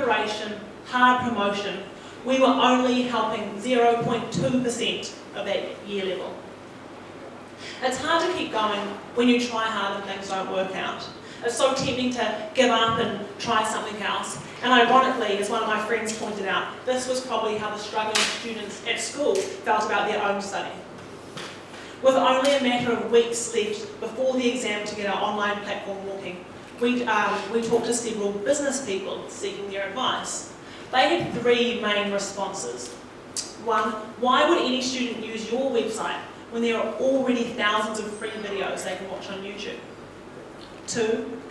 preparation, hard promotion, we were only helping 0.2% of that year level. It's hard to keep going when you try hard and things don't work out. It's so tempting to give up and try something else. And ironically, as one of my friends pointed out, this was probably how the struggling students at school felt about their own study. With only a matter of weeks left before the exam to get our online platform walking, we talked to several business people seeking their advice. They had three main responses. One, why would any student use your website when there are already thousands of free videos they can watch on YouTube? Two,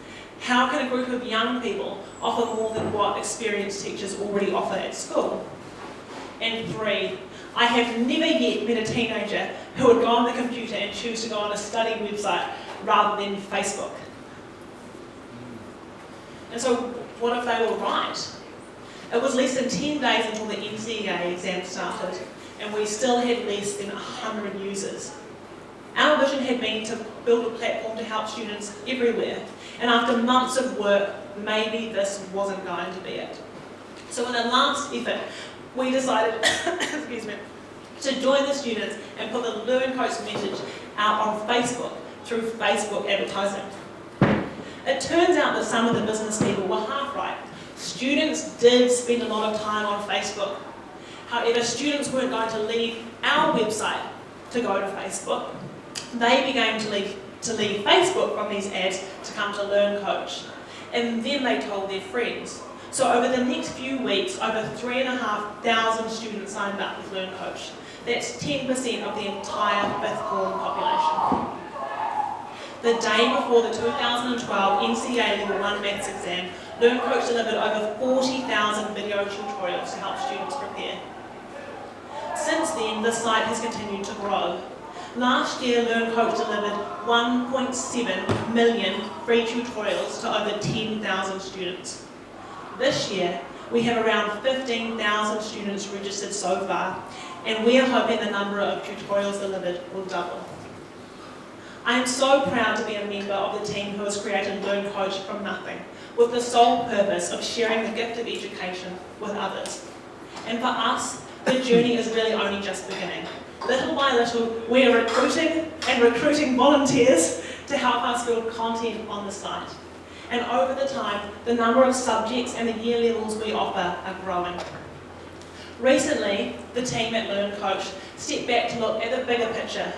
how can a group of young people offer more than what experienced teachers already offer at school? And three, I have never yet met a teenager who would go on the computer and choose to go on a study website rather than Facebook. And so, what if they were right? It was less than 10 days until the NCEA exam started, and we still had less than 100 users. Our vision had been to build a platform to help students everywhere, and after months of work, maybe this wasn't going to be it. So in a last effort, we decided to join the students and put the Learn Coach message out on Facebook through Facebook advertising. It turns out that some of the business people were half right. Students did spend a lot of time on Facebook. However, students weren't going to leave our website to go to Facebook. They began to leave Facebook from these ads to come to Learn Coach. And then they told their friends. So over the next few weeks, over 3,500 students signed up with Learn Coach. That's 10% of the entire fifth form population. The day before the 2012 NCEA Level 1 Maths exam, Learn Coach delivered over 40,000 video tutorials to help students prepare. Since then, the site has continued to grow. Last year, Learn Coach delivered 1.7 million free tutorials to over 10,000 students. This year, we have around 15,000 students registered so far, and we are hoping the number of tutorials delivered will double. I am so proud to be a member of the team who has created Learn Coach from nothing, with the sole purpose of sharing the gift of education with others. And for us, the journey is really only just beginning. Little by little, we are recruiting volunteers to help us build content on the site. And over the time, the number of subjects and the year levels we offer are growing. Recently, the team at Learn Coach stepped back to look at the bigger picture.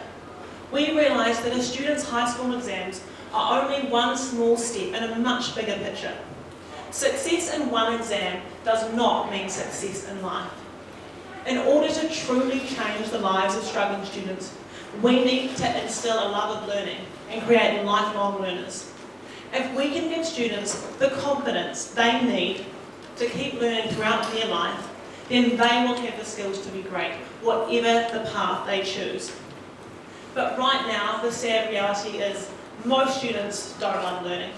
We realised that a student's high school exams are only one small step in a much bigger picture. Success in one exam does not mean success in life. In order to truly change the lives of struggling students, we need to instill a love of learning and create lifelong learners. If we can give students the confidence they need to keep learning throughout their life, then they will have the skills to be great, whatever the path they choose. But right now, the sad reality is most students don't love learning.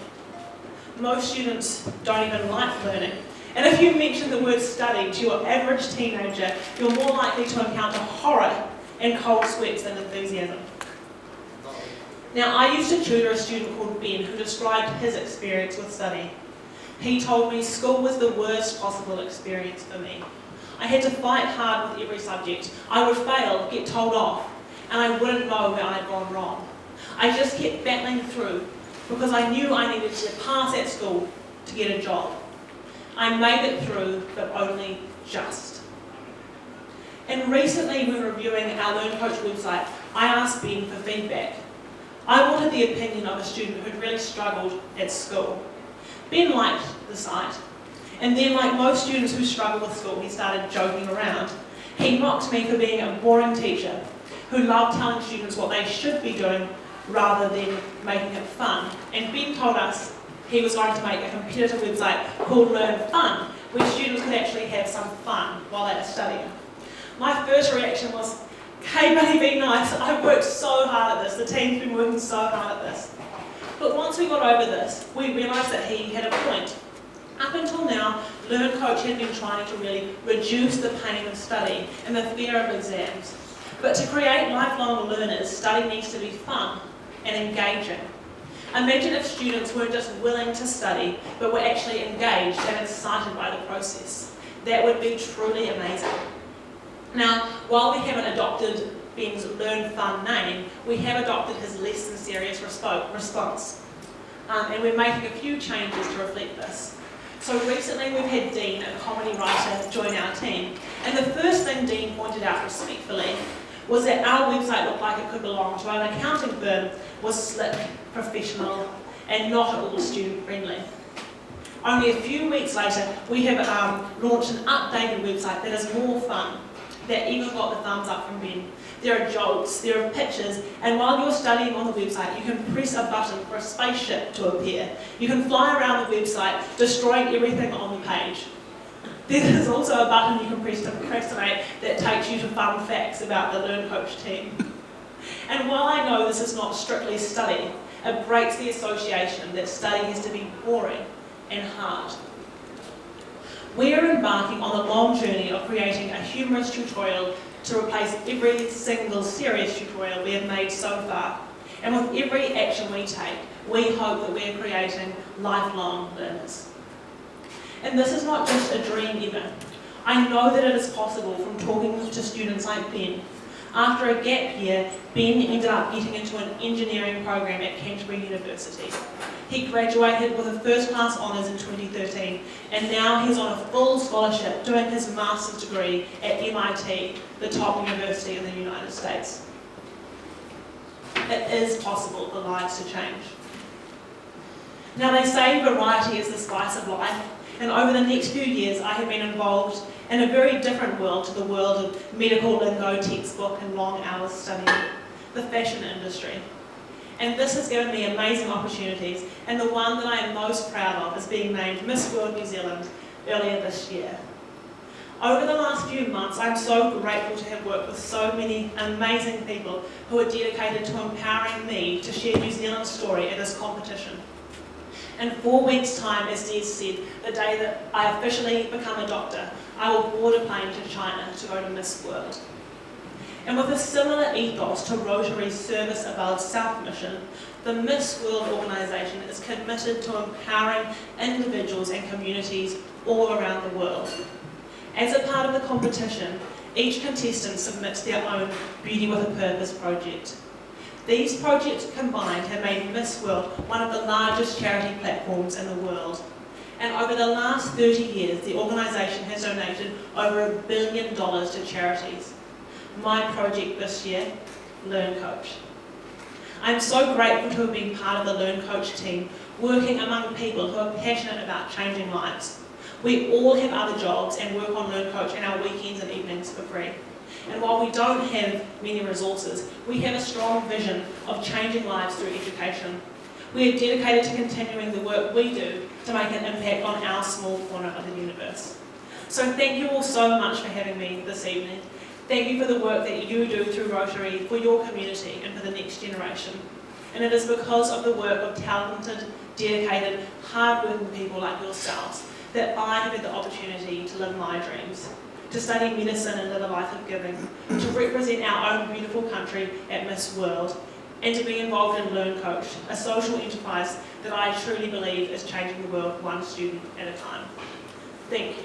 Most students don't even like learning. And if you mention the word study to your average teenager, you're more likely to encounter horror and cold sweats than enthusiasm. Now, I used to tutor a student called Ben who described his experience with study. He told me school was the worst possible experience for me. I had to fight hard with every subject. I would fail, get told off, and I wouldn't know where I'd gone wrong. I just kept battling through because I knew I needed to pass at school to get a job. I made it through, but only just. And recently, when reviewing our Learn Coach website, I asked Ben for feedback. I wanted the opinion of a student who'd really struggled at school. Ben liked the site, and then, like most students who struggle with school, he started joking around. He mocked me for being a boring teacher who loved telling students what they should be doing rather than making it fun. And Ben told us he was going to make a competitive website called Learn Fun, where students could actually have some fun while they were studying. My first reaction was, "Hey buddy, be nice. I've worked so hard at this. The team's been working so hard at this." But once we got over this, we realised that he had a point. Up until now, Learn Coach had been trying to really reduce the pain of study and the fear of exams. But to create lifelong learners, study needs to be fun and engaging. Imagine if students weren't just willing to study, but were actually engaged and excited by the process. That would be truly amazing. Now, while we haven't adopted Ben's Learn Fun name, we have adopted his less than serious response. And we're making a few changes to reflect this. So recently we've had Dean, a comedy writer, join our team, and the first thing Dean pointed out respectfully was that our website looked like it could belong to an accounting firm, was slick, professional, and not at all student friendly. Only a few weeks later, we have launched an updated website that is more fun, that even got the thumbs up from Ben. There are jokes, there are pictures, and while you're studying on the website, you can press a button for a spaceship to appear. You can fly around the website, destroying everything on the page. There's also a button you can press to procrastinate that takes you to fun facts about the Learn Coach team. And while I know this is not strictly study, it breaks the association that study has to be boring and hard. We are embarking on the long journey of creating a humorous tutorial to replace every single serious tutorial we have made so far. And with every action we take, we hope that we are creating lifelong learners. And this is not just a dream either. I know that it is possible from talking to students like Ben. After a gap year, Ben ended up getting into an engineering program at Canterbury University. He graduated with a first class honours in 2013, and now he's on a full scholarship doing his master's degree at MIT, the top university in the United States. It is possible for lives to change. Now they say variety is the spice of life, and over the next few years I have been involved in a very different world to the world of medical lingo, textbook and long hours studying, the fashion industry. And this has given me amazing opportunities, and the one that I am most proud of is being named Miss World New Zealand earlier this year. Over the last few months, I'm so grateful to have worked with so many amazing people who are dedicated to empowering me to share New Zealand's story at this competition. In 4 weeks' time, as Des said, the day that I officially become a doctor, I will board a plane to China to go to Miss World. And with a similar ethos to Rotary's Service Above Self mission, the Miss World organisation is committed to empowering individuals and communities all around the world. As a part of the competition, each contestant submits their own Beauty with a Purpose project. These projects combined have made Miss World one of the largest charity platforms in the world. And over the last 30 years, the organisation has donated over $1 billion to charities. My project this year, Learn Coach. I'm so grateful to have been part of the Learn Coach team, working among people who are passionate about changing lives. We all have other jobs and work on Learn Coach in our weekends and evenings for free. And while we don't have many resources, we have a strong vision of changing lives through education. We are dedicated to continuing the work we do to make an impact on our small corner of the universe. So thank you all so much for having me this evening. Thank you for the work that you do through Rotary for your community and for the next generation. And it is because of the work of talented, dedicated, hard-working people like yourselves that I have had the opportunity to live my dreams, to study medicine and live a life of giving, to represent our own beautiful country at Miss World, and to be involved in Learn Coach, a social enterprise that I truly believe is changing the world one student at a time. Thank you.